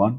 1,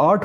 8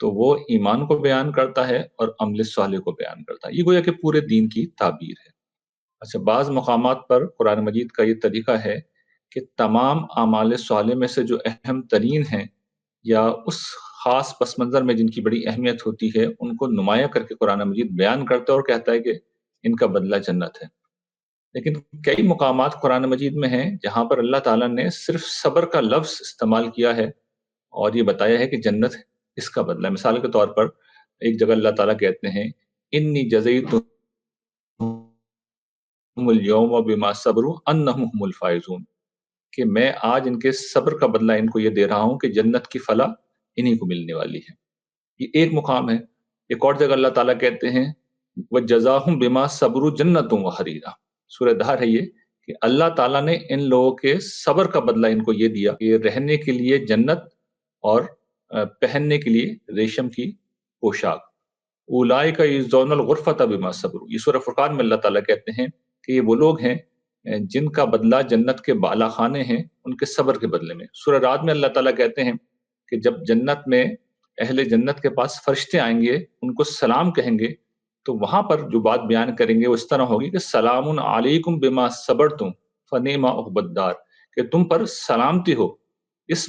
تو وہ ایمان کو بیان کرتا ہے اور عمل صالح کو بیان کرتا ہے. یہ گویا کہ پورے دین کی تعبیر ہے. اچھا، بعض مقامات پر قرآن مجید کا یہ طریقہ ہے کہ تمام اعمال صالح میں سے جو اہم ترین ہیں یا اس خاص پس منظر میں جن کی بڑی اہمیت ہوتی ہے ان کو نمایاں کر کے قرآن مجید بیان کرتا ہے اور کہتا ہے کہ ان کا بدلہ جنت ہے. لیکن کئی مقامات قرآن مجید میں ہیں جہاں پر اللہ تعالیٰ نے صرف صبر کا لفظ استعمال کیا ہے اور یہ بتایا ہے کہ جنت اس کا بدلہ ہے. مثال کے طور پر ایک جگہ اللہ تعالیٰ کہتے ہیں انی جزیتہم اليوم بما صبروا انہم هم الفائزون، کہ میں آج ان کے صبر کا بدلہ ان کو یہ دے رہا ہوں کہ جنت کی فلاح انہی کو ملنے والی ہے. یہ ایک مقام ہے. ایک اور جگہ اللہ تعالیٰ کہتے ہیں وَجَزَاهُمْ بِمَا صَبْرُوا جَنَّةٌ وَحَرِيرٌ. سورہ دہر ہے یہ کہ اللہ تعالیٰ نے ان لوگوں کے صبر کا بدلہ ان کو یہ دیا کہ رہنے کے لیے جنت اور پہننے کے لیے ریشم کی پوشاک. اولئک یجزون الغرفۃ بما صبروا. یہ سورہ فرقان میں اللہ تعالیٰ کہتے ہیں کہ یہ وہ لوگ ہیں جن کا بدلہ جنت کے بالا خانے ہیں ان کے صبر کے بدلے میں. سورہ رعد میں اللہ تعالیٰ کہتے ہیں کہ جب جنت میں اہل جنت کے پاس فرشتے آئیں گے ان کو سلام کہیں گے تو وہاں پر جو بات بیان کریں گے وہ اس طرح ہوگی کہ سلام علیکم بما صبرتم فنعم عقبی الدار، کہ تم پر سلامتی ہو اس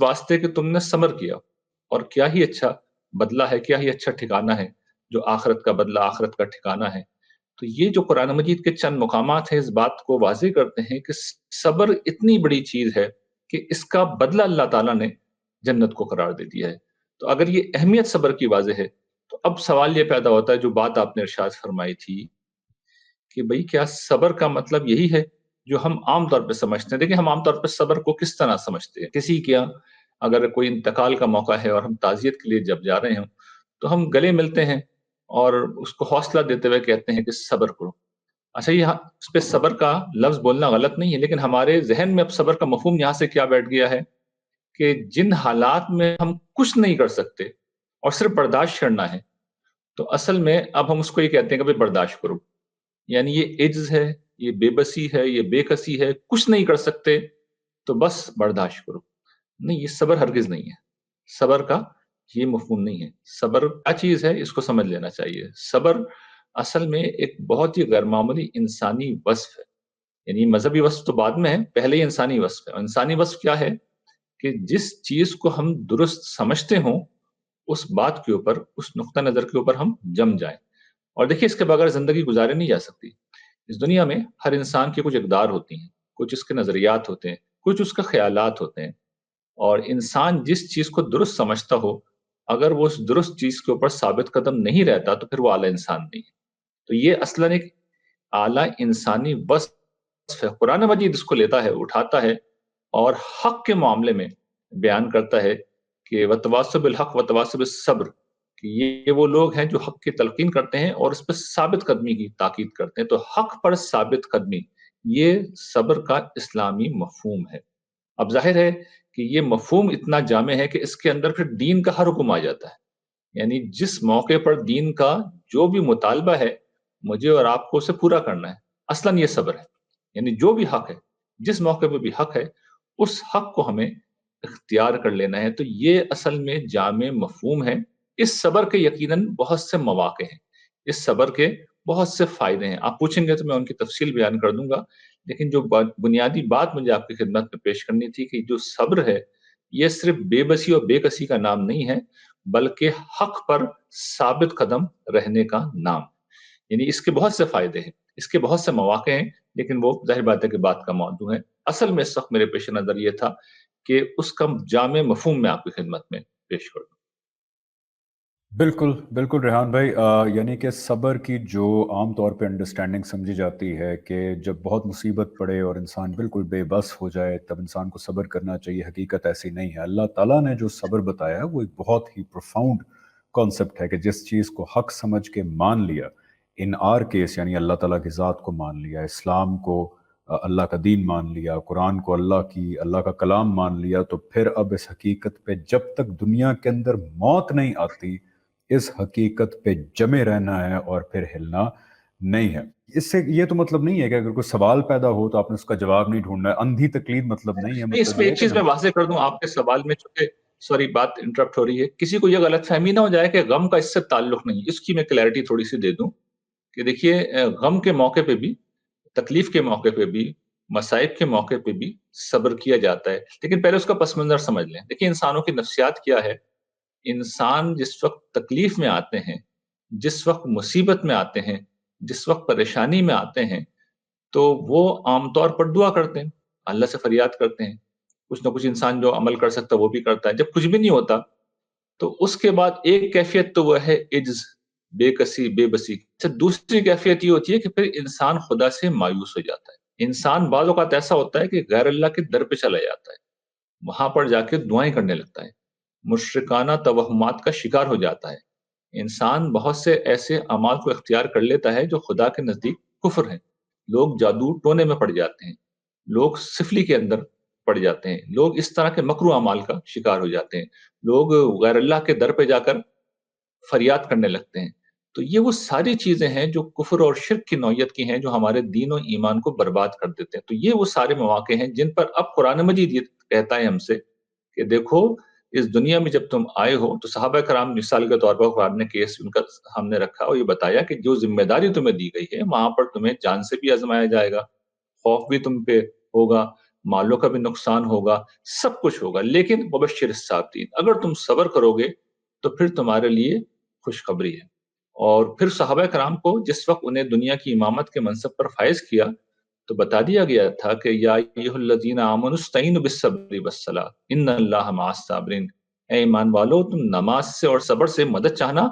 واسطے کہ تم نے صبر کیا اور کیا ہی اچھا بدلہ ہے، کیا ہی اچھا ٹھکانہ ہے جو آخرت کا بدلہ، آخرت کا ٹھکانہ ہے. تو یہ جو قرآن مجید کے چند مقامات ہیں اس بات کو واضح کرتے ہیں کہ صبر اتنی بڑی چیز ہے کہ اس کا بدلہ اللہ تعالیٰ نے جنت کو قرار دے دیا ہے. تو اگر یہ اہمیت صبر کی واضح ہے تو اب سوال یہ پیدا ہوتا ہے جو بات آپ نے ارشاد فرمائی تھی کہ بھئی کیا صبر کا مطلب یہی ہے جو ہم عام طور پہ سمجھتے ہیں. دیکھیں ہم عام طور پہ صبر کو کس طرح سمجھتے ہیں. کسی کیا اگر کوئی انتقال کا موقع ہے اور ہم تعزیت کے لیے جب جا رہے ہوں تو ہم گلے ملتے ہیں اور اس کو حوصلہ دیتے ہوئے کہتے ہیں کہ صبر کرو. اچھا، یہ اس پہ صبر کا لفظ بولنا غلط نہیں ہے، لیکن ہمارے ذہن میں اب صبر کا مفہوم یہاں سے کیا بیٹھ گیا ہے کہ جن حالات میں ہم کچھ نہیں کر سکتے اور صرف برداشت کرنا ہے تو اصل میں اب ہم اس کو یہ کہتے ہیں کہ بھئی برداشت کرو. یعنی یہ عجز ہے، یہ بے بسی ہے، یہ بے کسی ہے، کچھ نہیں کر سکتے تو بس برداشت کرو. نہیں، یہ صبر ہرگز نہیں ہے. صبر کا یہ مفہوم نہیں ہے. صبر کیا چیز ہے اس کو سمجھ لینا چاہیے. صبر اصل میں ایک بہت ہی غیر معمولی انسانی وصف ہے. یعنی مذہبی وصف تو بعد میں ہے، پہلے ہی انسانی وصف ہے. اور انسانی وصف کیا ہے کہ جس چیز کو ہم درست سمجھتے ہوں اس بات کے اوپر، اس نقطہ نظر کے اوپر ہم جم جائیں. اور دیکھیے اس کے بغیر زندگی گزارے نہیں جا سکتی. اس دنیا میں ہر انسان کی کچھ اقدار ہوتی ہیں، کچھ اس کے نظریات ہوتے ہیں، کچھ اس کے خیالات ہوتے ہیں. اور انسان جس چیز کو درست سمجھتا ہو اگر وہ اس درست چیز کے اوپر ثابت قدم نہیں رہتا تو پھر وہ اعلیٰ انسان نہیں ہے. تو یہ اصلاً ایک اعلیٰ انسانی وصف ہے. قرآن مجید اس کو لیتا ہے، اٹھاتا ہے اور حق کے معاملے میں بیان کرتا ہے کہ وتواصوا بالحق وتواصوا بالصبر، کہ یہ وہ لوگ ہیں جو حق کی تلقین کرتے ہیں اور اس پہ ثابت قدمی کی تاکید کرتے ہیں. تو حق پر ثابت قدمی یہ صبر کا اسلامی مفہوم ہے. اب ظاہر ہے کہ یہ مفہوم اتنا جامع ہے کہ اس کے اندر پھر دین کا ہر حکم آ جاتا ہے. یعنی جس موقع پر دین کا جو بھی مطالبہ ہے مجھے اور آپ کو اسے پورا کرنا ہے، اصلاً یہ صبر ہے. یعنی جو بھی حق ہے، جس موقع پہ بھی حق ہے اس حق کو ہمیں اختیار کر لینا ہے. تو یہ اصل میں جامع مفہوم ہے. اس صبر کے یقیناً بہت سے مواقع ہیں، اس صبر کے بہت سے فائدے ہیں. آپ پوچھیں گے تو میں ان کی تفصیل بیان کر دوں گا، لیکن جو بنیادی بات مجھے آپ کی خدمت میں پیش کرنی تھی کہ جو صبر ہے یہ صرف بے بسی اور بے کسی کا نام نہیں ہے بلکہ حق پر ثابت قدم رہنے کا نام. یعنی اس کے بہت سے فائدے ہیں، اس کے بہت سے مواقع ہیں، لیکن وہ ظاہر بات ہے کہ بات کا موضوع ہے. اصل میں اس وقت میرے پیش نظر یہ تھا کہ اس کا جامع مفہوم میں آپ کی خدمت میں پیش کر دوں. بالکل بالکل ریحان بھائی، یعنی کہ صبر کی جو عام طور پہ انڈرسٹینڈنگ سمجھی جاتی ہے کہ جب بہت مصیبت پڑے اور انسان بالکل بے بس ہو جائے تب انسان کو صبر کرنا چاہیے، حقیقت ایسی نہیں ہے. اللہ تعالیٰ نے جو صبر بتایا ہے وہ ایک بہت ہی پروفاؤنڈ کانسیپٹ ہے کہ جس چیز کو حق سمجھ کے مان لیا، ان آر کیس یعنی اللہ تعالیٰ کی ذات کو مان لیا، اسلام کو اللہ کا دین مان لیا، قرآن کو اللہ کا کلام مان لیا، تو پھر اب اس حقیقت پہ جب تک دنیا کے اندر موت نہیں آتی اس حقیقت پہ جمے رہنا ہے اور پھر ہلنا نہیں ہے. اس سے یہ تو مطلب نہیں ہے کہ اگر کوئی سوال پیدا ہو تو آپ نے اس کا جواب نہیں ڈھونڈنا ہے. اندھی تقلید مطلب نہیں ہے، نہیں، اس مطلب میں یہ ہے ایک کہ چیز میں واضح کر دوں آپ کے سوال میں، چونکہ سوری بات انٹرپٹ ہو رہی ہے، کسی کو یہ غلط فہمی نہ ہو جائے کہ غم کا اس سے تعلق نہیں، اس کی میں کلیئرٹی تھوڑی سی دے دوں کہ دیکھیے غم کے موقع پہ بھی، تکلیف کے موقع پہ بھی، مصائب کے موقع پہ بھی صبر کیا جاتا ہے، لیکن پہلے اس کا پس منظر سمجھ لیں۔ دیکھیے انسانوں کی نفسیات کیا ہے، انسان جس وقت تکلیف میں آتے ہیں، جس وقت مصیبت میں آتے ہیں، جس وقت پریشانی میں آتے ہیں، تو وہ عام طور پر دعا کرتے ہیں، اللہ سے فریاد کرتے ہیں۔ کچھ نہ کچھ انسان جو عمل کر سکتا ہے وہ بھی کرتا ہے۔ جب کچھ بھی نہیں ہوتا تو اس کے بعد ایک کیفیت تو وہ ہے عجز، بے کسی، بے بسی۔ اچھا، دوسری کیفیت یہ ہوتی ہے کہ پھر انسان خدا سے مایوس ہو جاتا ہے۔ انسان بعض اوقات ایسا ہوتا ہے کہ غیر اللہ کے در پہ چلا جاتا ہے، وہاں پر جا کے دعائیں کرنے لگتا ہے، مشرکانہ توہمات کا شکار ہو جاتا ہے۔ انسان بہت سے ایسے اعمال کو اختیار کر لیتا ہے جو خدا کے نزدیک کفر ہیں۔ لوگ جادو ٹونے میں پڑ جاتے ہیں، لوگ سفلی کے اندر پڑ جاتے ہیں، لوگ اس طرح کے مکروہ اعمال کا شکار ہو جاتے ہیں، لوگ غیر اللہ کے در پہ جا کر فریاد کرنے لگتے ہیں۔ تو یہ وہ ساری چیزیں ہیں جو کفر اور شرک کی نوعیت کی ہیں، جو ہمارے دین و ایمان کو برباد کر دیتے ہیں۔ تو یہ وہ سارے مواقع ہیں جن پر اب قرآن مجید یہ کہتا ہے ہم سے کہ دیکھو، اس دنیا میں جب تم آئے ہو تو صحابہ کرام مثال کے طور پر قرآن نے کیس ان کا ہم نے رکھا اور یہ بتایا کہ جو ذمہ داری تمہیں دی گئی ہے وہاں پر تمہیں جان سے بھی آزمایا جائے گا، خوف بھی تم پہ ہوگا، مالوں کا بھی نقصان ہوگا، سب کچھ ہوگا، لیکن مبشر الصابرین، اگر تم صبر کرو گے تو پھر تمہارے لیے خوشخبری ہے۔ اور پھر صحابہ کرام کو جس وقت انہیں دنیا کی امامت کے منصب پر فائز کیا تو بتا دیا گیا تھا کہ یا ایھا الذین آمنوا استعینوا بالصبر والصلاۃ ان اللہ مع الصابرین، اے ایمان والو تم نماز سے اور صبر سے مدد چاہنا،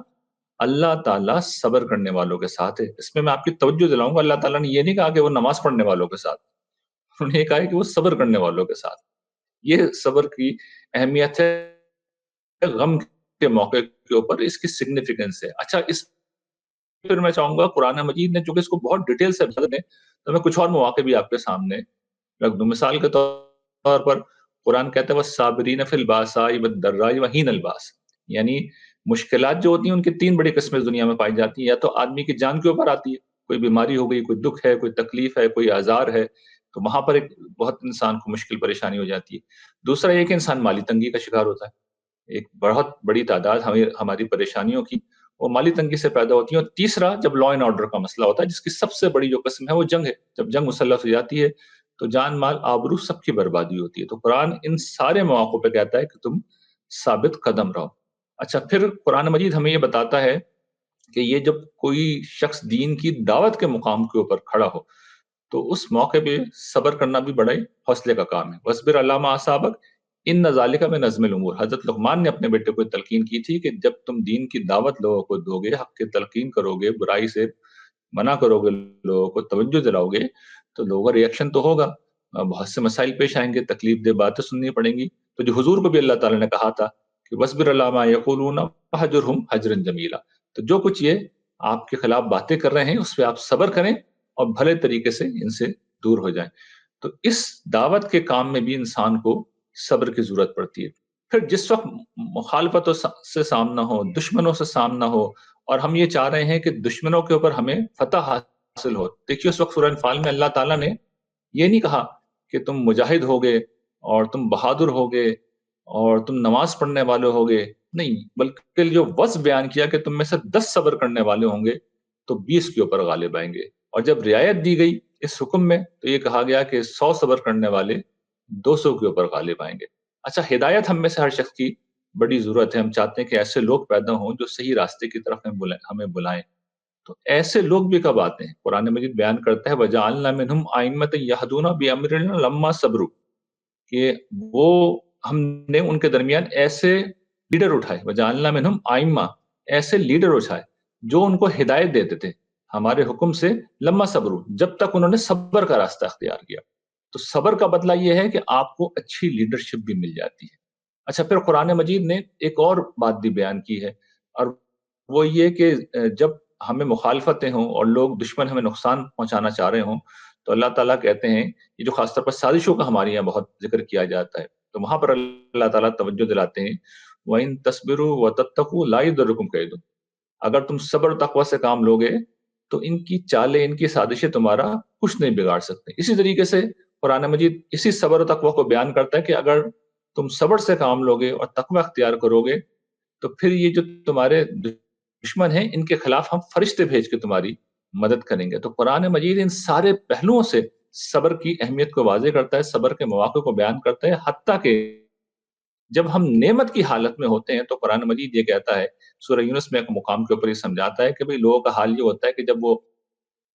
اللہ تعالیٰ صبر کرنے والوں کے ساتھ ہے۔ اس میں آپ کی توجہ دلاؤں گا، اللہ تعالیٰ نے یہ نہیں کہا کہ وہ نماز پڑھنے والوں کے ساتھ، انہوں نے یہ کہا ہے کہ وہ صبر کرنے والوں کے ساتھ۔ یہ صبر کی اہمیت ہے غم کے موقع کے اوپر، اس کی سگنیفیکنس ہے۔ اچھا، اس پھر میں چاہوں گا قرآن مجید نے چونکہ اس کو بہت ڈیٹیل سے بتا دیں تو میں کچھ اور مواقع بھی آپ کے سامنے رکھ دوں۔ مثال کے طور پر قرآن کہتا ہے والصابرین فی الباساء والضراء وحین الباس، یعنی مشکلات جو ہوتی ہیں ان کی تین بڑی قسمیں دنیا میں پائی جاتی ہیں، یا تو آدمی کی جان کے اوپر آتی ہے، کوئی بیماری ہو گئی، کوئی دکھ ہے، کوئی تکلیف ہے، کوئی آزار ہے، تو وہاں پر ایک بہت انسان کو مشکل پریشانی ہو جاتی ہے۔ دوسرا یہ کہ انسان مالی تنگی کا شکار ہوتا ہے، ایک بہت بڑی تعداد ہماری پریشانیوں کی وہ مالی تنگی سے پیدا ہوتی ہیں۔ اور تیسرا جب لا اینڈ آرڈر کا مسئلہ ہوتا ہے، جس کی سب سے بڑی جو قسم ہے وہ جنگ ہے، جب جنگ مسلط ہو جاتی ہے تو جان مال آبرو سب کی بربادی ہوتی ہے۔ تو قرآن ان سارے مواقع پہ کہتا ہے کہ تم ثابت قدم رہو۔ اچھا، پھر قرآن مجید ہمیں یہ بتاتا ہے کہ یہ جب کوئی شخص دین کی دعوت کے مقام کے اوپر کھڑا ہو تو اس موقع پہ صبر کرنا بھی بڑا ہی حوصلے کا کام ہے۔ وَاصْبِرْ عَلَىٰ مَا أَصَابَكَ إِنَّ ذَلِكَ مِنْ عَزْمِ الْأُمُورِ۔ حضرت لقمان نے اپنے بیٹے کو تلقین کی تھی کہ جب تم دین کی دعوت لوگوں کو دو گے، حق کی تلقین کرو گے، برائی سے منع کرو گے، لوگوں کو توجہ دلاؤ گے، تو لوگوں کا ریئیکشن تو ہوگا، بہت سے مسائل پیش آئیں گے، تکلیف دہ باتیں سننی پڑیں گی۔ تو جو حضور کو بھی اللہ تعالیٰ نے کہا تھا کہ وَاصْبِرْ عَلَىٰ مَا يَقُولُونَ وَاهْجُرْهُمْ هَجْرًا جَمِيلًا، تو جو کچھ یہ آپ کے خلاف باتیں کر رہے ہیں اس پہ آپ صبر کریں اور بھلے طریقے سے ان سے دور ہو جائیں۔ تو اس دعوت کے کام میں بھی انسان کو صبر کی ضرورت پڑتی ہے۔ پھر جس وقت مخالفتوں سے سامنا ہو، دشمنوں سے سامنا ہو، اور ہم یہ چاہ رہے ہیں کہ دشمنوں کے اوپر ہمیں فتح حاصل ہو، دیکھیے اس وقت سورہ انفال میں اللہ تعالیٰ نے یہ نہیں کہا کہ تم مجاہد ہوگے اور تم بہادر ہوگے اور تم نماز پڑھنے والے ہوگے، نہیں، بلکہ جو وصف بیان کیا کہ تم میں سے 10 صبر کرنے والے ہوں گے تو 20 کے اوپر غالب آئیں گے۔ اور جب رعایت دی گئی اس حکم میں تو یہ کہا گیا کہ 100 صبر کرنے والے 200 کے اوپر غالب آئیں گے۔ اچھا، ہدایت ہم میں سے ہر شخص کی بڑی ضرورت ہے۔ ہم چاہتے ہیں کہ ایسے لوگ پیدا ہوں جو صحیح راستے کی طرف ہمیں بلائیں۔ تو ایسے لوگ بھی کب آتے ہیں؟ قرآن مجید بیان کرتا ہے وَجَعَلْنَا مِنْهُمْ أَئِمَّةً يَهْدُونَ بِأَمْرِنَا لَمَّا صَبْرُوا، کہ وہ ہم نے ان کے درمیان ایسے لیڈر اٹھائے، وَجَعَلْنَا مِنْهُمْ أَئِمَّةً، ایسے لیڈر اٹھائے جو ان کو ہدایت دیتے تھے ہمارے حکم سے، لما صبروا، جب تک انہوں نے صبر کا راستہ اختیار کیا۔ تو صبر کا بدلہ یہ ہے کہ آپ کو اچھی لیڈرشپ بھی مل جاتی ہے۔ اچھا، پھر قرآن مجید نے ایک اور بات بھی بیان کی ہے، اور وہ یہ کہ جب ہمیں مخالفتیں ہوں اور لوگ دشمن ہمیں نقصان پہنچانا چاہ رہے ہوں تو اللہ تعالیٰ کہتے ہیں، یہ جو خاص طور پر سازشوں کا ہمارے یہاں بہت ذکر کیا جاتا ہے، تو وہاں پر اللہ تعالیٰ توجہ دلاتے ہیں وَإِن تَصْبِرُوا وَتَتَّقُوا لَا يَضُرُّكُمْ كَيْدُهُمْ، اگر تم صبر تقوی سے کام لوگے تو ان کی چالیں، ان کی سازشیں تمہارا کچھ نہیں بگاڑ سکتے۔ اسی طریقے سے قرآن مجید اسی صبر و تقوی کو بیان کرتا ہے کہ اگر تم صبر سے کام لوگے اور تقوی اختیار کرو گے تو پھر یہ جو تمہارے دشمن ہیں ان کے خلاف ہم فرشتے بھیج کے تمہاری مدد کریں گے. تو قرآن مجید ان سارے پہلوؤں سے صبر کی اہمیت کو واضح کرتا ہے، صبر کے مواقع کو بیان کرتا ہے. حتیٰ کہ جب ہم نعمت کی حالت میں ہوتے ہیں تو قرآن مجید یہ کہتا ہے، سورہ یونس میں ایک مقام کے اوپر یہ سمجھاتا ہے کہ بھئی لوگوں کا حال یہ ہوتا ہے کہ جب وہ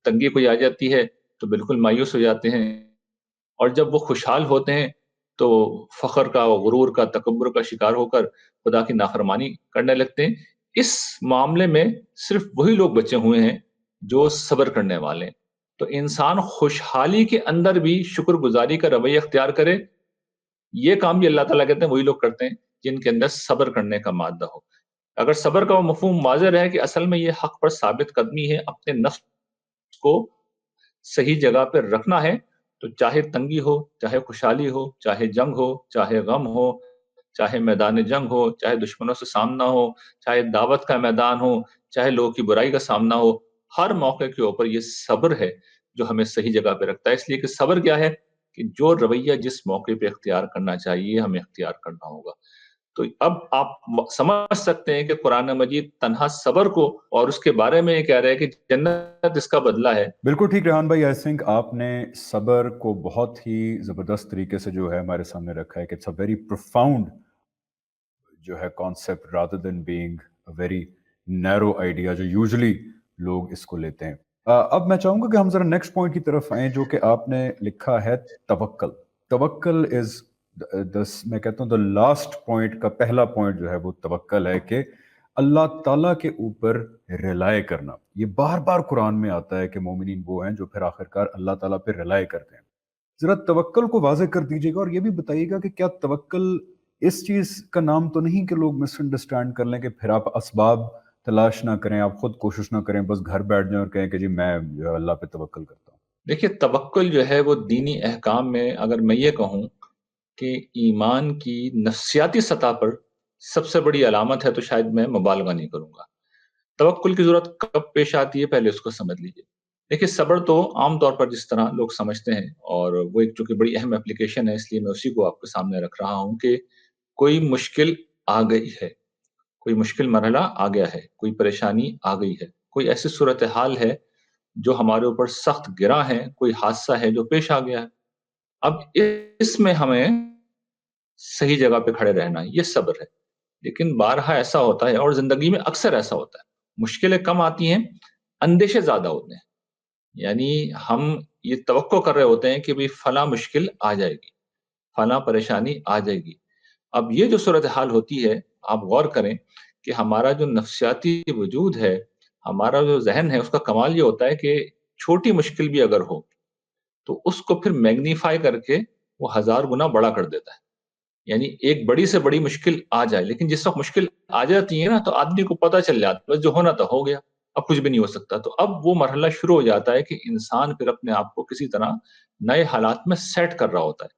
تنگی کوئی آ جاتی ہے تو بالکل مایوس ہو جاتے ہیں، اور جب وہ خوشحال ہوتے ہیں تو فخر کا، غرور کا، تکبر کا شکار ہو کر خدا کی نافرمانی کرنے لگتے ہیں. اس معاملے میں صرف وہی لوگ بچے ہوئے ہیں جو صبر کرنے والے ہیں. تو انسان خوشحالی کے اندر بھی شکر گزاری کا رویہ اختیار کرے، یہ کام بھی اللہ تعالیٰ کہتے ہیں وہی لوگ کرتے ہیں جن کے اندر صبر کرنے کا مادہ ہو. اگر صبر کا وہ مفہوم واضح رہے کہ اصل میں یہ حق پر ثابت قدمی ہے، اپنے نفس کو صحیح جگہ پہ رکھنا ہے، تو چاہے تنگی ہو، چاہے خوشحالی ہو، چاہے جنگ ہو، چاہے غم ہو، چاہے میدان جنگ ہو، چاہے دشمنوں سے سامنا ہو، چاہے دعوت کا میدان ہو، چاہے لوگوں کی برائی کا سامنا ہو، ہر موقع کے اوپر یہ صبر ہے جو ہمیں صحیح جگہ پہ رکھتا ہے. اس لیے کہ صبر کیا ہے کہ جو رویہ جس موقع پہ اختیار کرنا چاہیے ہمیں اختیار کرنا ہوگا. تو اب آپ سمجھ سکتے ہیں کہ قرآن مجید تنہا صبر کو اور اس کے بارے میں یہ کہہ رہے ہیں کہ جنت اس کا بدلہ ہے. بالکل ٹھیک ریحان بھائی، آئی تھنک آپ نے صبر کو بہت ہی زبردست طریقے سے جو ہے ہمارے سامنے رکھا ہے کہ اٹس اے ویری پروفاؤنڈ جو ہے concept rather than being a very narrow idea جو یوزلی لوگ اس کو لیتے ہیں. اب میں چاہوں گا کہ ہم ذرا نیکسٹ پوائنٹ کی طرف آئیں جو کہ آپ نے لکھا ہے توکل. توکل از میں کہتا ہوں دا لاسٹ پوائنٹ کا پہلا پوائنٹ جو ہے وہ توکل ہے کہ اللہ تعالیٰ کے اوپر ریلائے کرنا. یہ بار بار قرآن میں آتا ہے کہ مومنین وہ ہیں جو پھر آخرکار اللہ تعالیٰ پہ ریلائے کرتے ہیں. ذرا توکل کو واضح کر دیجیے گا اور یہ بھی بتائیے گا کہ کیا توکل اس چیز کا نام تو نہیں کہ لوگ مس انڈرسٹینڈ کر لیں کہ پھر آپ اسباب تلاش نہ کریں، آپ خود کوشش نہ کریں، بس گھر بیٹھ جائیں اور کہیں کہ جی میں اللہ پہ توکل کرتا ہوں. دیکھیے توکل جو ہے وہ دینی احکام میں اگر میں یہ کہوں کہ ایمان کی نفسیاتی سطح پر سب سے بڑی علامت ہے تو شاید میں مبالغہ نہیں کروں گا. توکل کی ضرورت کب پیش آتی ہے پہلے اس کو سمجھ لیجیے. دیکھیے صبر تو عام طور پر جس طرح لوگ سمجھتے ہیں، اور وہ ایک چونکہ بڑی اہم اپلیکیشن ہے اس لیے میں اسی کو آپ کے سامنے رکھ رہا ہوں کہ کوئی مشکل آ گئی ہے، کوئی مشکل مرحلہ آ گیا ہے، کوئی پریشانی آ گئی ہے، کوئی ایسی صورتحال ہے جو ہمارے اوپر سخت گراں ہے، کوئی حادثہ ہے جو پیش آ گیا ہے. اب اس میں ہمیں صحیح جگہ پہ کھڑے رہنا ہے، یہ صبر ہے. لیکن بارہا ایسا ہوتا ہے اور زندگی میں اکثر ایسا ہوتا ہے، مشکلیں کم آتی ہیں، اندیشے زیادہ ہوتے ہیں. یعنی ہم یہ توقع کر رہے ہوتے ہیں کہ بھی فلاں مشکل آ جائے گی، فلاں پریشانی آ جائے گی. اب یہ جو صورتحال ہوتی ہے آپ غور کریں کہ ہمارا جو نفسیاتی وجود ہے، ہمارا جو ذہن ہے، اس کا کمال یہ ہوتا ہے کہ چھوٹی مشکل بھی اگر ہو تو اس کو پھر میگنیفائی کر کے وہ 1000 گنا بڑا کر دیتا ہے. یعنی ایک بڑی سے بڑی مشکل آ جائے، لیکن جس وقت مشکل آ جاتی ہے نا تو آدمی کو پتہ چل جاتا ہے بس جو ہونا تھا ہو گیا، اب کچھ بھی نہیں ہو سکتا. تو اب وہ مرحلہ شروع ہو جاتا ہے کہ انسان پھر اپنے آپ کو کسی طرح نئے حالات میں سیٹ کر رہا ہوتا ہے.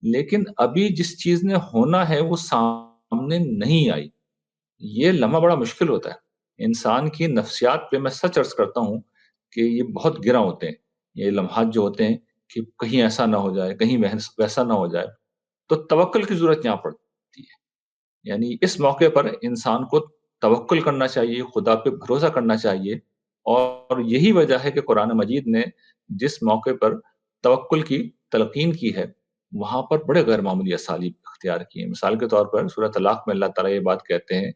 لیکن ابھی جس چیز نے ہونا ہے وہ سامنے نہیں آئی، یہ لمحہ بڑا مشکل ہوتا ہے. انسان کی نفسیات پہ میں سچ عرض کرتا ہوں کہ یہ بہت گراں ہوتے ہیں یہ لمحات جو ہوتے ہیں کہ کہیں ایسا نہ ہو جائے، کہیں ویسا نہ ہو جائے. تو توکل کی ضرورت یہاں پڑتی ہے. یعنی اس موقع پر انسان کو توکل کرنا چاہیے، خدا پہ بھروسہ کرنا چاہیے. اور یہی وجہ ہے کہ قرآن مجید نے جس موقع پر توکل کی تلقین کی ہے وہاں پر بڑے غیر معمولی اسالیب اختیار کی ہیں. مثال کے طور پر سورۃ طلاق میں اللہ تعالیٰ یہ بات کہتے ہیں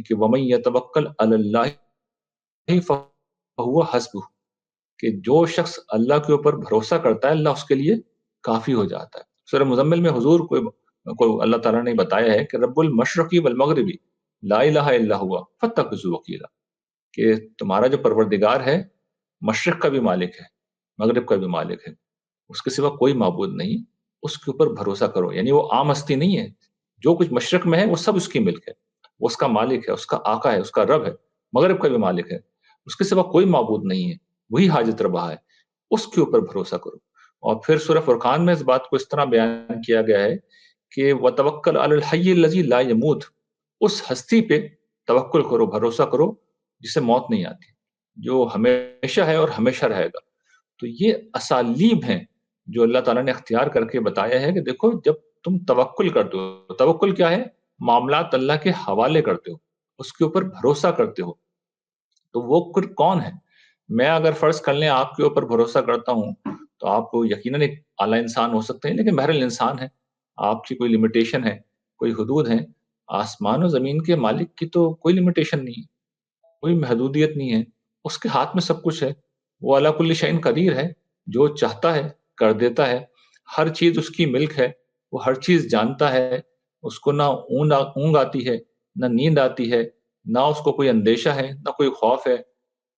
کہ وَمَن يَتَوَکَّلْ عَلَى اللَّهِ فَهُوَ حَسْبُهُ، کہ جو شخص اللہ کے اوپر بھروسہ کرتا ہے اللہ اس کے لیے کافی ہو جاتا ہے. سورہ مزمل میں حضور کو اللہ تعالیٰ نے بتایا ہے کہ رب المشرقی والمغربی لا الہ الا ہوا فاتخذوہ وکیلا، کہ تمہارا جو پروردگار ہے مشرق کا بھی مالک ہے، مغرب کا بھی مالک ہے، اس کے سوا کوئی معبود نہیں، اس کے اوپر بھروسہ کرو. یعنی وہ عام ہستی نہیں ہے، جو کچھ مشرق میں ہے وہ سب اس کی ملک ہے، وہ اس کا مالک ہے، اس کا آقا ہے، اس کا رب ہے. مغرب کا بھی مالک ہے، اس کے سوا کوئی معبود نہیں ہے، وہی حاجت روا ہے، اس کے اوپر بھروسہ کرو. اور پھر سورہ فرقان میں اس بات کو اس طرح بیان کیا گیا ہے کہ وَتَوَکَّلْ عَلَى الْحَيِّ الَّذِي لَا يَمُوتُ، اس ہستی پہ توکل کرو، بھروسہ کرو جسے موت نہیں آتی، جو ہمیشہ ہے اور ہمیشہ رہے گا. تو یہ اسالیب ہیں جو اللہ تعالیٰ نے اختیار کر کے بتایا ہے کہ دیکھو جب تم توکل کرتے ہو. توکل کیا ہے؟ معاملات اللہ کے حوالے کرتے ہو, اس کے اوپر بھروسہ کرتے ہو. تو وہ کون ہے؟ میں اگر فرض کر لیں آپ کے اوپر بھروسہ کرتا ہوں تو آپ یقیناً ایک اعلیٰ انسان ہو سکتے ہیں, لیکن بہرحال انسان ہے, آپ کی کوئی لمیٹیشن ہے, کوئی حدود ہیں. آسمان و زمین کے مالک کی تو کوئی لمیٹیشن نہیں ہے, کوئی محدودیت نہیں ہے, اس کے ہاتھ میں سب کچھ ہے. وہ علی کل شیء قدیر ہے, جو چاہتا ہے کر دیتا ہے, ہر چیز اس کی ملک ہے, وہ ہر چیز جانتا ہے, اس کو نہ اونگ آتی ہے, نہ نیند آتی ہے, نہ اس کو کوئی اندیشہ ہے, نہ کوئی خوف ہے,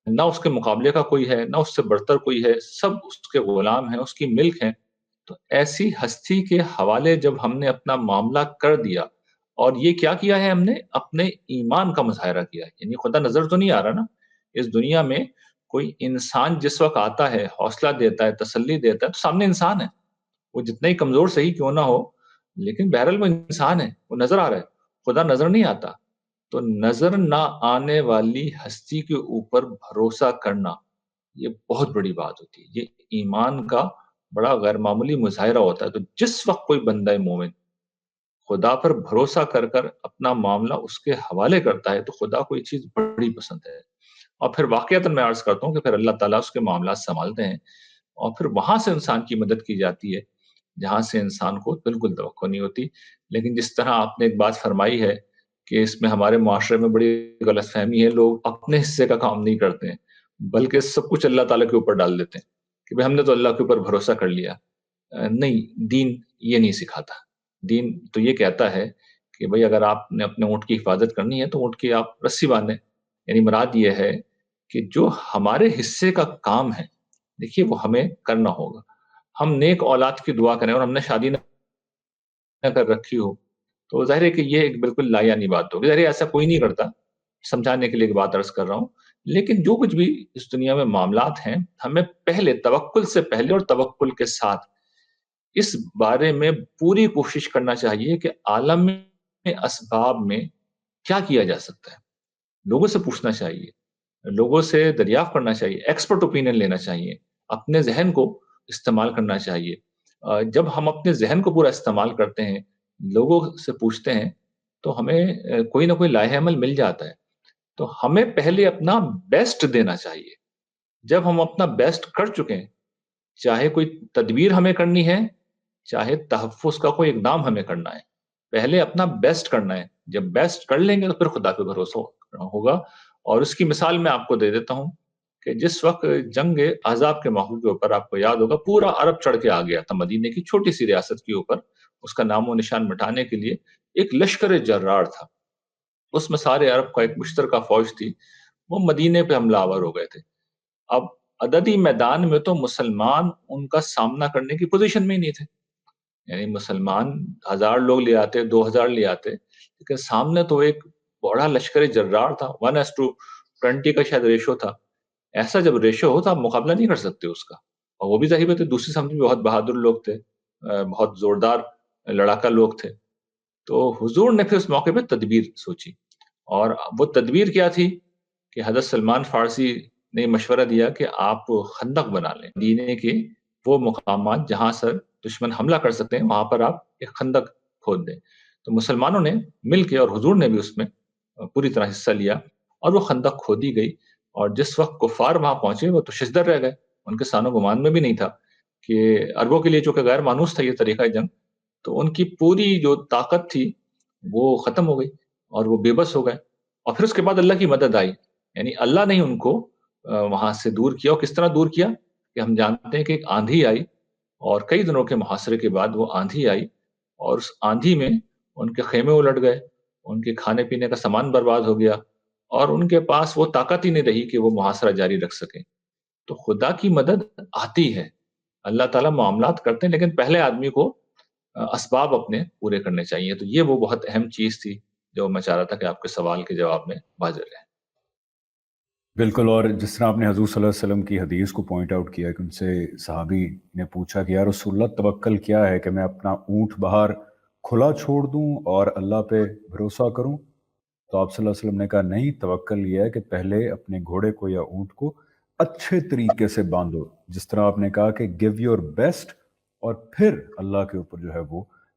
نہ اس کے مقابلے کا کوئی ہے, نہ اس سے بڑھتر کوئی ہے, سب اس کے غلام ہیں, اس کی ملک ہیں. تو ایسی ہستی کے حوالے جب ہم نے اپنا معاملہ کر دیا, اور یہ کیا کیا ہے, ہم نے اپنے ایمان کا مظاہرہ کیا ہے. یعنی خدا نظر تو نہیں آ رہا نا, اس دنیا میں کوئی انسان جس وقت آتا ہے, حوصلہ دیتا ہے, تسلی دیتا ہے, تو سامنے انسان ہے, وہ جتنا ہی کمزور صحیح کیوں نہ ہو, لیکن بہرحال وہ انسان ہے, وہ نظر آ رہا ہے. خدا نظر نہیں آتا. تو نظر نہ آنے والی ہستی کے اوپر بھروسہ کرنا, یہ بہت بڑی بات ہوتی ہے. یہ ایمان کا بڑا غیر معمولی مظاہرہ ہوتا ہے. تو جس وقت کوئی بندہ مومن خدا پر بھروسہ کر کر اپنا معاملہ اس کے حوالے کرتا ہے, تو خدا کو یہ چیز بڑی پسند ہے. اور پھر واقعتاً میں عرض کرتا ہوں کہ پھر اللہ تعالیٰ اس کے معاملات سنبھالتے ہیں, اور پھر وہاں سے انسان کی مدد کی جاتی ہے جہاں سے انسان کو بالکل توقع نہیں ہوتی. لیکن جس طرح آپ نے ایک بات فرمائی ہے کہ اس میں ہمارے معاشرے میں بڑی غلط فہمی ہے, لوگ اپنے حصے کا کام نہیں کرتے ہیں, بلکہ سب کچھ اللہ تعالیٰ کے اوپر ڈال دیتے ہیں کہ بھئی ہم نے تو اللہ کے اوپر بھروسہ کر لیا. نہیں, دین یہ نہیں سکھاتا. دین تو یہ کہتا ہے کہ بھئی اگر آپ نے اپنے اونٹ کی حفاظت کرنی ہے تو اونٹ کی آپ رسی باندھیں. یعنی مراد یہ ہے کہ جو ہمارے حصے کا کام ہے, دیکھیے وہ ہمیں کرنا ہوگا. ہم نیک اولاد کی دعا کریں اور ہم نے شادی نہ کر رکھی ہو, تو ظاہر ہے کہ یہ ایک بالکل لایانی بات ہوگی. ظاہر ہے ایسا کوئی نہیں کرتا, سمجھانے کے لیے ایک بات عرض کر رہا ہوں. لیکن جو کچھ بھی اس دنیا میں معاملات ہیں, ہمیں پہلے توکل سے پہلے اور توکل کے ساتھ اس بارے میں پوری کوشش کرنا چاہیے کہ عالم اسباب میں کیا کیا جا سکتا ہے. لوگوں سے پوچھنا چاہیے, لوگوں سے دریافت کرنا چاہیے, ایکسپرٹ اوپینین لینا چاہیے, اپنے ذہن کو استعمال کرنا چاہیے. جب ہم اپنے ذہن کو پورا استعمال کرتے ہیں, لوگوں سے پوچھتے ہیں, تو ہمیں کوئی نہ کوئی لائحہ عمل مل جاتا ہے. تو ہمیں پہلے اپنا بیسٹ دینا چاہیے. جب ہم اپنا بیسٹ کر چکے ہیں, چاہے کوئی تدبیر ہمیں کرنی ہے, چاہے تحفظ کا کوئی اقدام ہمیں کرنا ہے, پہلے اپنا بیسٹ کرنا ہے. جب بیسٹ کر لیں گے تو پھر خدا پہ بھروسہ ہوگا. اور اس کی مثال میں آپ کو دے دیتا ہوں کہ جس وقت جنگ احزاب کے موقع کے اوپر آپ کو یاد ہوگا پورا عرب چڑھ کے آ گیا تھا مدینے کی چھوٹی سی ریاست کے اوپر, اس کا نام و نشان مٹانے کے لیے ایک لشکر جرار تھا. اس میں سارے عرب کا ایک مشترکہ فوج تھی, وہ مدینے پہ حملہ آور ہو گئے تھے. اب عددی میدان میں تو مسلمان ان کا سامنا کرنے کی پوزیشن میں ہی نہیں تھے. یعنی مسلمان 1000 لوگ لے آتے, 2000 لے آتے, لیکن سامنے تو ایک بڑا لشکر جرار تھا. 1:20 کا شاید ریشو تھا. ایسا جب ریشو ہو تو آپ مقابلہ نہیں کر سکتے اس کا. اور وہ بھی ظاہر بات ہے دوسری سمت میں بہت بہادر لوگ تھے, بہت زوردار لڑاکا لوگ تھے. تو حضور نے پھر اس موقع پہ تدبیر سوچی, اور وہ تدبیر کیا تھی کہ حضرت سلمان فارسی نے مشورہ دیا کہ آپ خندق بنا لیں. مدینے کے وہ مقامات جہاں سے دشمن حملہ کر سکتے ہیں وہاں پر آپ ایک خندق کھود دیں. تو مسلمانوں نے مل کے, اور حضور نے بھی اس میں پوری طرح حصہ لیا, اور وہ خندق کھودی گئی. اور جس وقت کفار وہاں پہنچے وہ تو ششدر رہ گئے, ان کے سانو گمان میں بھی نہیں تھا کہ عربوں کے لیے چونکہ غیر مانوس تھا یہ طریقہ جنگ, تو ان کی پوری جو طاقت تھی وہ ختم ہو گئی اور وہ بے بس ہو گئے. اور پھر اس کے بعد اللہ کی مدد آئی, یعنی اللہ نے ان کو وہاں سے دور کیا. اور کس طرح دور کیا کہ ہم جانتے ہیں کہ ایک آندھی آئی, اور کئی دنوں کے محاصرے کے بعد وہ آندھی آئی, اور اس آندھی میں ان کے خیمے الٹ گئے, ان کے کھانے پینے کا سامان برباد ہو گیا, اور ان کے پاس وہ طاقت ہی نہیں رہی کہ وہ محاصرہ جاری رکھ سکیں. تو خدا کی مدد آتی ہے, اللہ تعالیٰ معاملات کرتے ہیں, لیکن پہلے آدمی کو اسباب اپنے پورے کرنے چاہیے. تو یہ وہ بہت اہم چیز تھی جو میں چاہ رہا تھا کہ آپ کے سوال کے جواب میں واضح رہے. بالکل. اور جس طرح آپ نے حضور صلی اللہ علیہ وسلم کی حدیث کو پوائنٹ آؤٹ کیا کہ ان سے صحابی نے پوچھا کہ یا رسول اللہ توکل کیا ہے, کہ میں اپنا اونٹ باہر کھلا چھوڑ دوں اور اللہ پہ بھروسہ کروں؟ تو آپ صلی اللہ علیہ وسلم نے کہا نہیں, توکل یہ ہے کہ پہلے اپنے گھوڑے کو یا اونٹ کو اچھے طریقے سے باندھو, جس طرح آپ نے کہا کہ گیو یور بیسٹ, اور پھر اللہ کے اوپر جو ہے وہ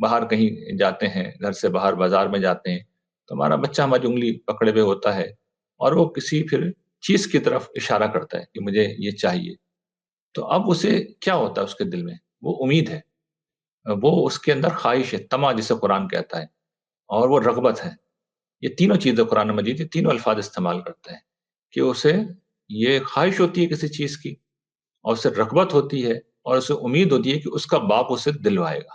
باہر کہیں جاتے ہیں، گھر سے باہر بازار میں جاتے ہیں، تو ہمارا بچہ ہماری انگلی پکڑے ہوئے ہوتا ہے اور وہ کسی پھر چیز کی طرف اشارہ کرتا ہے کہ مجھے یہ چاہیے۔ تو اب اسے کیا ہوتا ہے اس کے دل میں؟ وہ امید ہے، وہ اس کے اندر خواہش ہے، طمع جسے قرآن کہتا ہے، اور وہ رغبت ہے۔ یہ تینوں چیزیں قرآن مجید یہ تینوں الفاظ استعمال کرتا ہے کہ اسے یہ خواہش ہوتی ہے کسی چیز کی، اور اسے رغبت ہوتی ہے، اور اسے امید ہوتی ہے کہ اس کا باپ اسے دلوائے گا۔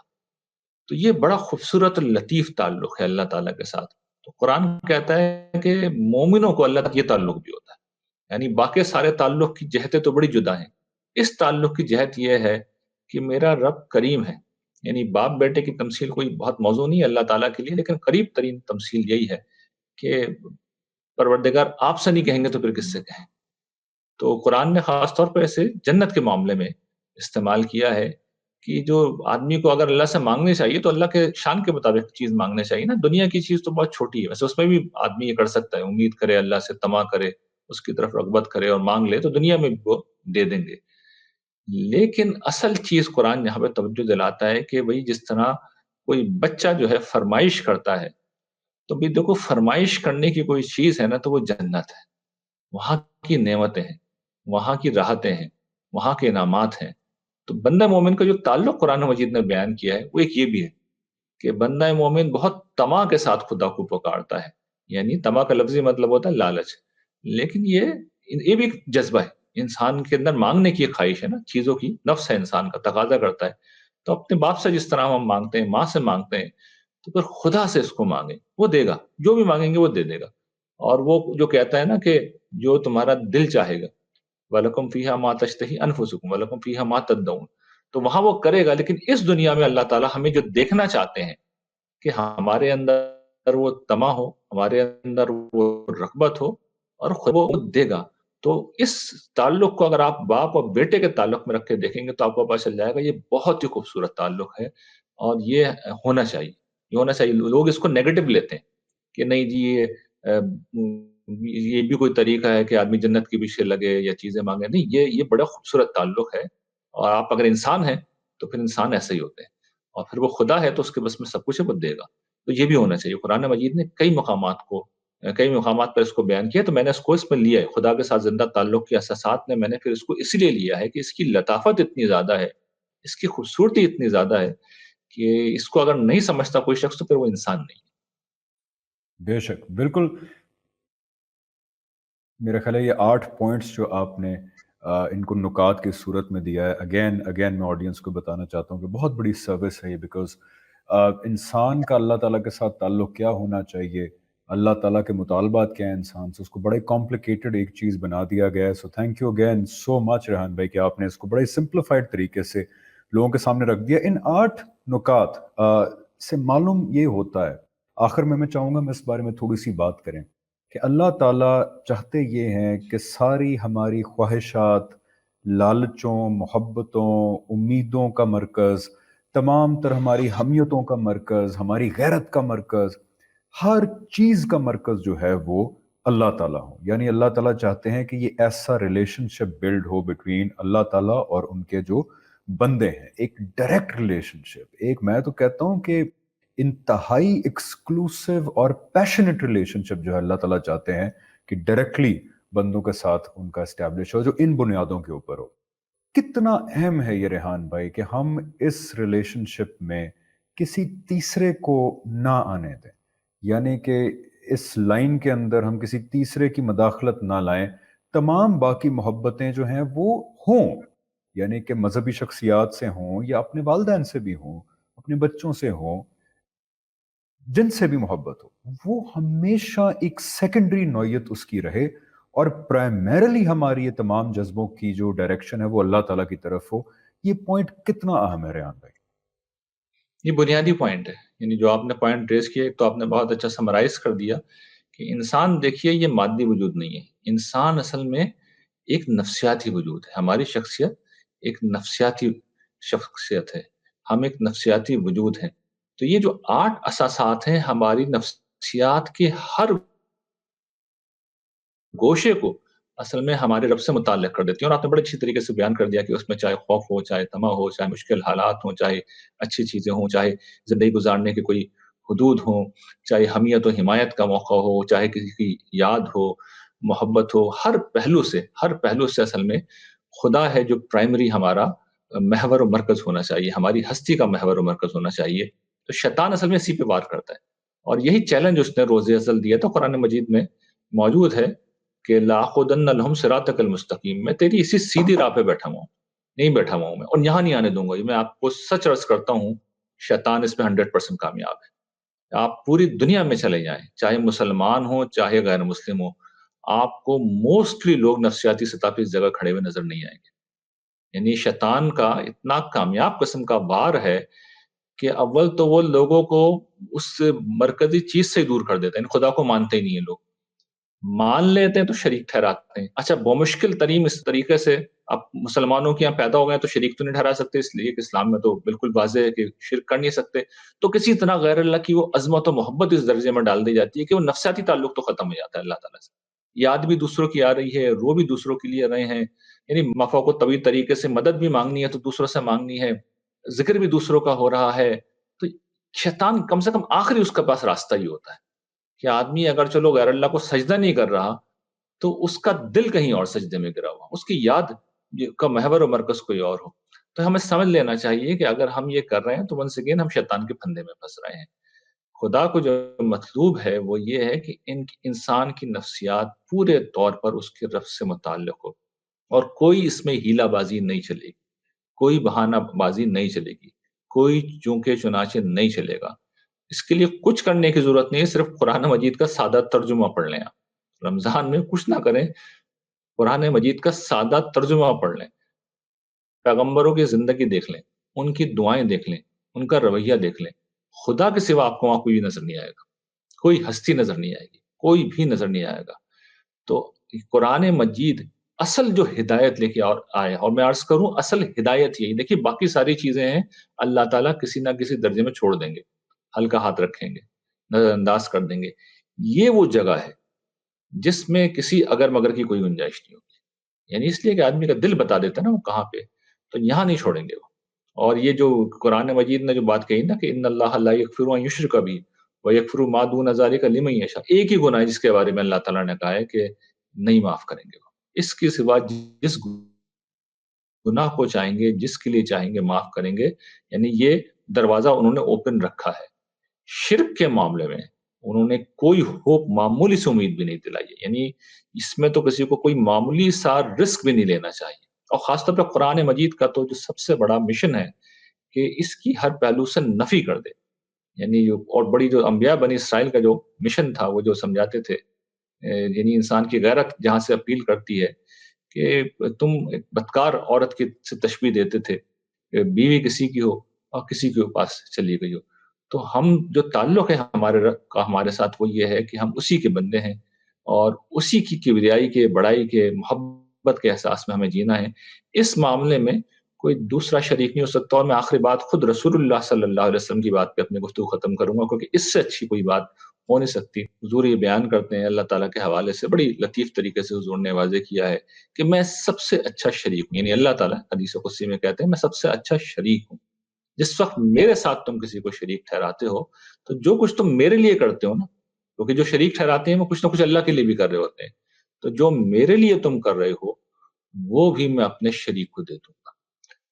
تو یہ بڑا خوبصورت اور لطیف تعلق ہے اللہ تعالیٰ کے ساتھ۔ تو قرآن کہتا ہے کہ مومنوں کو اللہ تک یہ تعلق بھی ہوتا ہے، یعنی باقی سارے تعلق کی جہتیں تو بڑی جدا ہیں، اس تعلق کی جہت یہ ہے کہ میرا رب کریم ہے۔ یعنی باپ بیٹے کی تمثیل کوئی بہت موضوع نہیں ہے اللہ تعالیٰ کے لیے، لیکن قریب ترین تمثیل یہی ہے کہ پروردگار آپ سے نہیں کہیں گے تو پھر کس سے کہیں؟ تو قرآن نے خاص طور پر ایسے جنت کے معاملے میں استعمال کیا ہے کہ جو آدمی کو اگر اللہ سے مانگنے چاہیے تو اللہ کے شان کے مطابق چیز مانگنے چاہیے نا۔ دنیا کی چیز تو بہت چھوٹی ہے، ویسے اس میں بھی آدمی یہ کر سکتا ہے، امید کرے اللہ سے، طمع کرے، اس کی طرف رغبت کرے اور مانگ لے تو دنیا میں بھی وہ دے دیں گے۔ لیکن اصل چیز قرآن یہاں پہ توجہ دلاتا ہے کہ بھئی جس طرح کوئی بچہ جو ہے فرمائش کرتا ہے، تو بھی دیکھو فرمائش کرنے کی کوئی چیز ہے نا تو وہ جنت ہے، وہاں کی نعمتیں ہیں، وہاں کی راحتیں ہیں، وہاں کے انعامات ہیں۔ تو بندہ مومن کا جو تعلق قرآن مجید نے بیان کیا ہے وہ ایک یہ بھی ہے کہ بندہ مومن بہت طمع کے ساتھ خدا کو پکارتا ہے، یعنی طمع کا لفظی مطلب ہوتا ہے لالچ، لیکن یہ بھی ایک جذبہ ہے، انسان کے اندر مانگنے کی ایک خواہش ہے نا، چیزوں کی نفس ہے، انسان کا تقاضا کرتا ہے۔ تو اپنے باپ سے جس طرح ہم مانگتے ہیں، ماں سے مانگتے ہیں، تو پھر خدا سے اس کو مانگیں، وہ دے گا، جو بھی مانگیں گے وہ دے دے گا۔ اور وہ جو کہتا ہے نا کہ جو تمہارا دل چاہے گا، وَلَكُمْ فِيهَا مَا تَشْتَهِي أَنفُسُكُمْ وَلَكُمْ فِيهَا مَا تَدَّعُونَ، تو وہاں وہ کرے گا۔ لیکن اس دنیا میں اللہ تعالیٰ ہمیں جو دیکھنا چاہتے ہیں کہ ہمارے اندر وہ طمع ہو، ہمارے اندر وہ رغبت ہو، اور خود وہ دے گا۔ تو اس تعلق کو اگر آپ باپ اور بیٹے کے تعلق میں رکھ کے دیکھیں گے تو آپ کو پتہ چل جائے گا یہ بہت ہی خوبصورت تعلق ہے، اور یہ ہونا چاہیے، یہ ہونا چاہیے۔ لوگ اس کو نیگیٹو لیتے ہیں کہ نہیں جی یہ بھی کوئی طریقہ ہے کہ آدمی جنت کے پیچھے لگے یا چیزیں مانگے، نہیں، یہ بڑا خوبصورت تعلق ہے۔ اور آپ اگر انسان ہیں تو پھر انسان ایسے ہی ہوتے ہیں، اور پھر وہ خدا ہے تو اس کے بس میں سب کچھ ہے، وہ دے گا۔ تو یہ بھی ہونا چاہیے۔ قرآن مجید نے کئی مقامات پر اس کو بیان کیا، تو میں نے اس کو اس میں لیا ہے، خدا کے ساتھ زندہ تعلق کے اساسات میں نے پھر اس کو اس لیے لیا ہے کہ اس کی لطافت اتنی زیادہ ہے، اس کی خوبصورتی اتنی زیادہ ہے کہ اس کو اگر نہیں سمجھتا کوئی شخص تو پھر وہ انسان نہیں۔ بے شک بالکل، میرا خیال ہے یہ 8 پوائنٹس جو آپ نے ان کو نکات کی صورت میں دیا ہے، اگین میں آڈینس کو بتانا چاہتا ہوں کہ بہت بڑی سروس ہے یہ، بیکاز انسان کا اللہ تعالیٰ کے ساتھ تعلق کیا ہونا چاہیے، اللہ تعالیٰ کے مطالبات کیا ہیں انسان سے، اس کو بڑے کمپلیکیٹڈ ایک چیز بنا دیا گیا ہے۔ So thank you again so much Rehan بھائی کہ آپ نے اس کو بڑے سمپلیفائڈ طریقے سے لوگوں کے سامنے رکھ دیا۔ ان 8 نکات سے معلوم یہ ہوتا ہے، آخر میں چاہوں گا میں اس بارے میں تھوڑی سی بات کریں کہ اللہ تعالیٰ چاہتے یہ ہیں کہ ساری ہماری خواہشات، لالچوں، محبتوں، امیدوں کا مرکز، تمام تر ہماری حمیتوں کا مرکز، ہماری غیرت کا مرکز، ہر چیز کا مرکز جو ہے وہ اللہ تعالیٰ ہو۔ یعنی اللہ تعالیٰ چاہتے ہیں کہ یہ ایسا ریلیشن شپ بلڈ ہو بٹوین اللہ تعالیٰ اور ان کے جو بندے ہیں، ایک ڈائریکٹ ریلیشن شپ، ایک میں تو کہتا ہوں کہ انتہائی ایکسکلوسیو اور پیشنیٹ ریلیشن شپ جو ہے اللہ تعالیٰ چاہتے ہیں کہ ڈائریکٹلی بندوں کے ساتھ ان کا اسٹیبلش ہو، جو ان بنیادوں کے اوپر ہو۔ کتنا اہم ہے یہ ریحان بھائی کہ ہم اس ریلیشن شپ میں کسی تیسرے کو نہ آنے دیں، یعنی کہ اس لائن کے اندر ہم کسی تیسرے کی مداخلت نہ لائیں، تمام باقی محبتیں جو ہیں وہ ہوں، یعنی کہ مذہبی شخصیات سے ہوں یا اپنے والدین سے بھی ہوں، اپنے بچوں سے ہوں، جن سے بھی محبت ہو، وہ ہمیشہ ایک سیکنڈری نوعیت اس کی رہے، اور پرائمیرلی ہماری یہ تمام جذبوں کی جو ڈائریکشن ہے وہ اللہ تعالیٰ کی طرف ہو۔ یہ پوائنٹ کتنا اہم ہے ریحان بھائی؟ یہ بنیادی پوائنٹ ہے، یعنی جو آپ نے پوائنٹ ریز کیا تو آپ نے بہت اچھا سمرائز کر دیا کہ انسان دیکھیے یہ مادی وجود نہیں ہے، انسان اصل میں ایک نفسیاتی وجود ہے۔ ہماری شخصیت ایک نفسیاتی شخصیت ہے، ہم ایک نفسیاتی وجود ہیں۔ تو یہ جو 8 اساسات ہیں ہماری نفسیات کے ہر گوشے کو اصل میں ہمارے رب سے متعلق کر دیتی ہیں. اور آپ نے بڑے اچھی طریقے سے بیان کر دیا کہ اس میں چاہے خوف ہو، چاہے طمع ہو، چاہے مشکل حالات ہوں، چاہے اچھی چیزیں ہوں، چاہے زندگی گزارنے کے کوئی حدود ہوں، چاہے حمیت و حمایت کا موقع ہو، چاہے کسی کی یاد ہو، محبت ہو، ہر پہلو سے اصل میں خدا ہے جو پرائمری ہمارا محور و مرکز ہونا چاہیے، ہماری ہستی کا محور و مرکز ہونا چاہیے. تو شیطان اصل میں اسی پہ وار کرتا ہے. اور یہی چیلنج اس نے روز ازل دیا تھا، قرآن مجید میں موجود ہے کہ لاخذن لهم صراطک المستقیم، میں تیری اسی سیدھی راہ پہ بیٹھا ہوا ہوں، نہیں بیٹھا ہوا ہوں میں، اور یہاں نہیں آنے دوں گا. میں آپ کو سچ عرض کرتا ہوں، شیطان اس میں 100% کامیاب ہے. آپ پوری دنیا میں چلے جائیں، چاہے مسلمان ہوں چاہے غیر مسلم ہوں، آپ کو موسٹلی لوگ نفسیاتی سطح پہ اس جگہ کھڑے ہوئے نظر نہیں آئیں گے. یعنی شیطان کا اتنا کامیاب قسم کا وار ہے کہ اول تو وہ لوگوں کو اس مرکزی چیز سے دور کر دیتا ہے. یعنی خدا کو مانتے ہی نہیں ہیں لوگ، مان لیتے ہیں تو شریک ٹھہراتے ہیں. اچھا بمشکل ترین اس طریقے سے اب مسلمانوں کے یہاں پیدا ہو گئے تو شریک تو نہیں ٹھہرا سکتے، اس لیے کہ اسلام میں تو بالکل واضح ہے کہ شرک کر نہیں سکتے. تو کسی طرح غیر اللہ کی وہ عظمت و محبت اس درجے میں ڈال دی جاتی ہے کہ وہ نفسیاتی تعلق تو ختم ہو جاتا ہے اللہ تعالیٰ سے. یاد بھی دوسروں کی آ رہی ہے، رو بھی دوسروں کے لیے رہے ہیں، یعنی مفوق و طویل طریقے سے مدد بھی مانگنی ہے تو دوسروں سے مانگنی ہے، ذکر بھی دوسروں کا ہو رہا ہے. تو شیطان کم سے کم آخری اس کے پاس راستہ ہی ہوتا ہے کہ آدمی اگر چلو غیر اللہ کو سجدہ نہیں کر رہا تو اس کا دل کہیں اور سجدے میں گرا ہوا، اس کی یاد کا محور و مرکز کوئی اور ہو. تو ہمیں سمجھ لینا چاہیے کہ اگر ہم یہ کر رہے ہیں تو ونس اگین ہم شیطان کے پھندے میں پھنس رہے ہیں. خدا کو جو مطلوب ہے وہ یہ ہے کہ انسان کی نفسیات پورے طور پر اس کے رب سے متعلق ہو، اور کوئی اس میں ہیلا بازی نہیں چلے گی، کوئی بہانہ بازی نہیں چلے گی، کوئی چونکہ چنانچہ نہیں چلے گا. اس کے لیے کچھ کرنے کی ضرورت نہیں ہے، صرف قرآن مجید کا سادہ ترجمہ پڑھ لیں. آپ رمضان میں کچھ نہ کریں، قرآن مجید کا سادہ ترجمہ پڑھ لیں، پیغمبروں کی زندگی دیکھ لیں، ان کی دعائیں دیکھ لیں، ان کا رویہ دیکھ لیں. خدا کے سوا آپ کو وہاں کوئی نظر نہیں آئے گا، کوئی ہستی نظر نہیں آئے گی، کوئی بھی نظر نہیں آئے گا. تو قرآن مجید اصل جو ہدایت لے کے اور آئے، اور میں عرض کروں اصل ہدایت یہی دیکھیے، باقی ساری چیزیں ہیں اللہ تعالیٰ کسی نہ کسی درجے میں چھوڑ دیں گے، ہلکا ہاتھ رکھیں گے، نظر انداز کر دیں گے. یہ وہ جگہ ہے جس میں کسی اگر مگر کی کوئی گنجائش نہیں ہوگی. یعنی اس لیے کہ آدمی کا دل بتا دیتا ہے نا وہ کہاں پہ، تو یہاں نہیں چھوڑیں گے وہ. اور یہ جو قرآن مجید نے جو بات کہی نا کہ ان اللہ لا یغفر ان یشرک بہ ویغفر ما دون ذلک لمن یشاء، ایک ہی گناہ ہے جس کے بارے میں اللہ تعالیٰ نے کہا ہے کہ نہیں معاف کریں گے وہ. اس کے سوا جس گناہ کو چاہیں گے، جس کے لیے چاہیں گے معاف کریں گے. یعنی یہ دروازہ انہوں نے اوپن رکھا ہے. شرک کے معاملے میں انہوں نے کوئی ہوپ معمولی سے امید بھی نہیں دلائی ہے. یعنی اس میں تو کسی کو کوئی معمولی سا رسک بھی نہیں لینا چاہیے. اور خاص طور پہ قرآن مجید کا تو جو سب سے بڑا مشن ہے کہ اس کی ہر پہلو سے نفی کر دے. یعنی اور بڑی جو انبیاء بنی اسرائیل کا جو مشن تھا وہ جو سمجھاتے تھے، یعنی انسان کی غیرت جہاں سے اپیل کرتی ہے کہ تم ایک بدکار عورت کی سے تشبیہ دیتے تھے کہ بیوی کسی کی ہو اور کسی کے پاس چلی گئی ہو. تو ہم جو تعلق ہے ہمارے رب کا ہمارے ساتھ وہ یہ ہے کہ ہم اسی کے بندے ہیں، اور اسی کی کبریائی کے، بڑائی کے، محبت کے احساس میں ہمیں جینا ہے. اس معاملے میں کوئی دوسرا شریک نہیں ہو سکتا. اور میں آخری بات خود رسول اللہ صلی اللہ علیہ وسلم کی بات پہ اپنی گفتگو ختم کروں گا، کیونکہ اس سے اچھی کوئی بات ہو نہیں سکتی. حضور یہ بیان کرتے ہیں اللہ تعالیٰ کے حوالے سے، بڑی لطیف طریقے سے حضور نے واضح کیا ہے کہ میں سب سے اچھا شریک ہوں. یعنی اللہ تعالیٰ حدیث قدسی میں کہتے ہیں میں سب سے اچھا شریک ہوں. جس وقت میرے ساتھ تم کسی کو شریک ٹھہراتے ہو تو جو کچھ تم میرے لیے کرتے ہو نا، کیونکہ جو شریک ٹھہراتے ہیں وہ کچھ نہ کچھ اللہ کے لیے بھی کر رہے ہوتے ہیں، تو جو میرے لیے تم کر رہے ہو وہ بھی میں اپنے شریک کو دے دوں گا.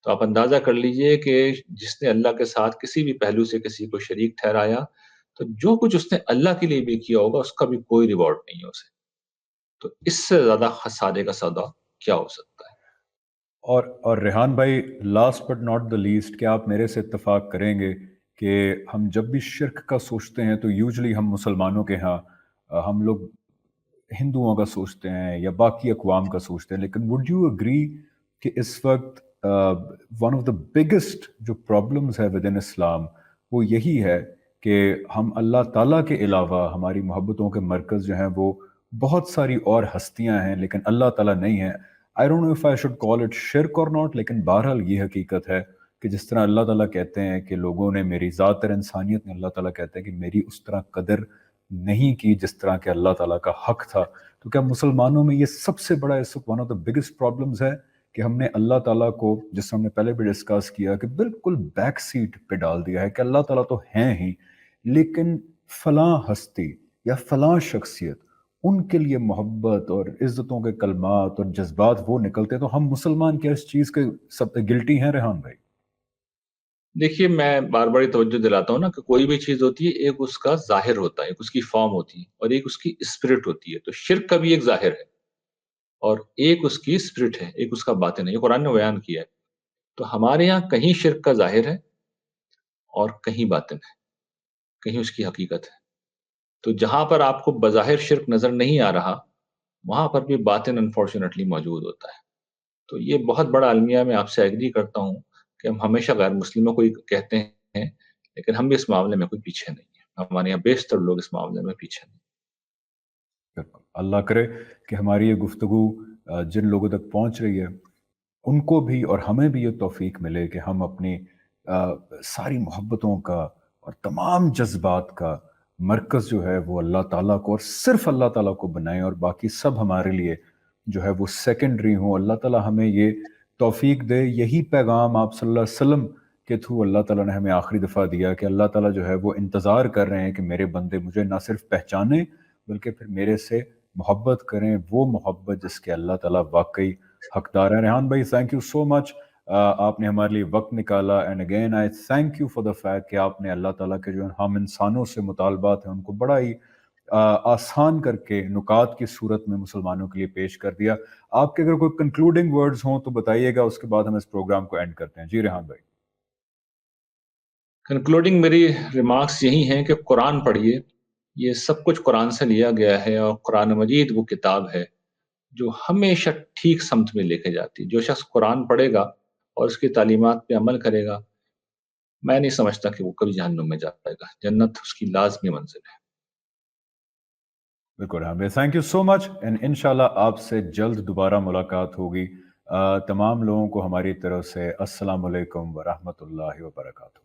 تو آپ اندازہ کر لیجئے کہ جس نے اللہ کے ساتھ کسی بھی پہلو سے کسی کو شریک ٹھہرایا تو جو کچھ اس نے اللہ کے لیے بھی کیا ہوگا اس کا بھی کوئی ریوارڈ نہیں ہے اسے. تو اس سے زیادہ سادے کا سودا کیا ہو سکتا ہے؟ اور ریحان بھائی، last but not the least, کیا آپ میرے سے اتفاق کریں گے کہ ہم جب بھی شرک کا سوچتے ہیں تو یوزلی ہم مسلمانوں کے ہاں ہم لوگ ہندوؤں کا سوچتے ہیں یا باقی اقوام کا سوچتے ہیں، لیکن وڈ یو اگری کہ اس وقت ون آف دا بگیسٹ جو پرابلمز ہے ود ان اسلام وہ یہی ہے کہ ہم اللہ تعالیٰ کے علاوہ ہماری محبتوں کے مرکز جو ہیں وہ بہت ساری اور ہستیاں ہیں لیکن اللہ تعالیٰ نہیں ہیں. I don't know if I should call it شرک or not، لیکن بہرحال یہ حقیقت ہے کہ جس طرح اللہ تعالیٰ کہتے ہیں کہ لوگوں نے میری ذات اور انسانیت نے، اللہ تعالیٰ کہتے ہیں کہ میری اس طرح قدر نہیں کی جس طرح کہ اللہ تعالیٰ کا حق تھا. تو کیا مسلمانوں میں یہ سب سے بڑا اس وقت one of the biggest problems ہے کہ ہم نے اللہ تعالیٰ کو، جس ہم نے پہلے بھی ڈسکس کیا، کہ بالکل بیک سیٹ پہ ڈال دیا ہے کہ اللہ تعالیٰ تو ہیں ہی، لیکن فلاں ہستی یا فلاں شخصیت، ان کے لیے محبت اور عزتوں کے کلمات اور جذبات وہ نکلتے ہیں. تو ہم مسلمان کیا اس چیز کے سب گلٹی ہیں ریحان بھائی؟ دیکھیے، میں بار بار توجہ دلاتا ہوں نا کہ کوئی بھی چیز ہوتی ہے، ایک اس کا ظاہر ہوتا ہے، ایک اس کی فارم ہوتی ہے، اور ایک اس کی اسپرٹ ہوتی ہے. تو شرک کا بھی ایک ظاہر ہے اور ایک اس کی اسپرٹ ہے، ایک اس کا باطن ہے. یہ قرآن نے بیان کیا ہے. تو ہمارے یہاں کہیں شرک کا ظاہر ہے اور کہیں باطن ہے، کہیں اس کی حقیقت ہے. تو جہاں پر آپ کو بظاہر شرک نظر نہیں آ رہا، وہاں پر بھی باطن انفارچونیٹلی موجود ہوتا ہے. تو یہ بہت بڑا المیہ، میں آپ سے ایگری کرتا ہوں کہ ہم ہمیشہ غیر مسلموں کو ہی کہتے ہیں، لیکن ہم بھی اس معاملے میں کوئی پیچھے نہیں ہیں. ہمارے یہاں بیشتر لوگ اس معاملے میں پیچھے نہیں. بالکل. اللہ کرے کہ ہماری یہ گفتگو جن لوگوں تک پہنچ رہی ہے ان کو بھی اور ہمیں بھی یہ توفیق ملے کہ ہم اپنی ساری محبتوں کا اور تمام جذبات کا مرکز جو ہے وہ اللہ تعالیٰ کو اور صرف اللہ تعالیٰ کو بنائیں، اور باقی سب ہمارے لیے جو ہے وہ سیکنڈری ہوں. اللہ تعالیٰ ہمیں یہ توفیق دے. یہی پیغام آپ صلی اللہ علیہ وسلم کے تھرو اللہ تعالیٰ نے ہمیں آخری دفعہ دیا کہ اللہ تعالیٰ جو ہے وہ انتظار کر رہے ہیں کہ میرے بندے مجھے نہ صرف پہچانیں بلکہ پھر میرے سے محبت کریں، وہ محبت جس کے اللہ تعالیٰ واقعی حقدار ہیں. ریحان بھائی، تھینک یو سو مچ. آپ نے ہمارے لیے وقت نکالا. And again I thank you for the fact کہ آپ نے اللہ تعالیٰ کے جو ہم انسانوں سے مطالبات ہیں ان کو بڑا ہی آسان کر کے نکات کی صورت میں مسلمانوں کے لیے پیش کر دیا. آپ کے اگر کوئی کنکلوڈنگ ورڈز ہوں تو بتائیے گا، اس کے بعد ہم اس پروگرام کو اینڈ کرتے ہیں. جی ریحان بھائی. کنکلوڈنگ میری ریمارکس یہی ہیں کہ قرآن پڑھیے. یہ سب کچھ قرآن سے لیا گیا ہے، اور قرآن مجید وہ کتاب ہے جو ہمیشہ ٹھیک سمت میں لے کے جاتی. جو شخص قرآن پڑھے گا اور اس کی تعلیمات پہ عمل کرے گا، میں نہیں سمجھتا کہ وہ کبھی جہنم میں جا پائے گا. جنت اس کی لازمی منزل ہے. بالکل ریحان بھائی، thank you so much. And انشاءاللہ آپ سے جلد دوبارہ ملاقات ہوگی. تمام لوگوں کو ہماری طرف سے السلام علیکم ورحمۃ اللہ وبرکاتہ.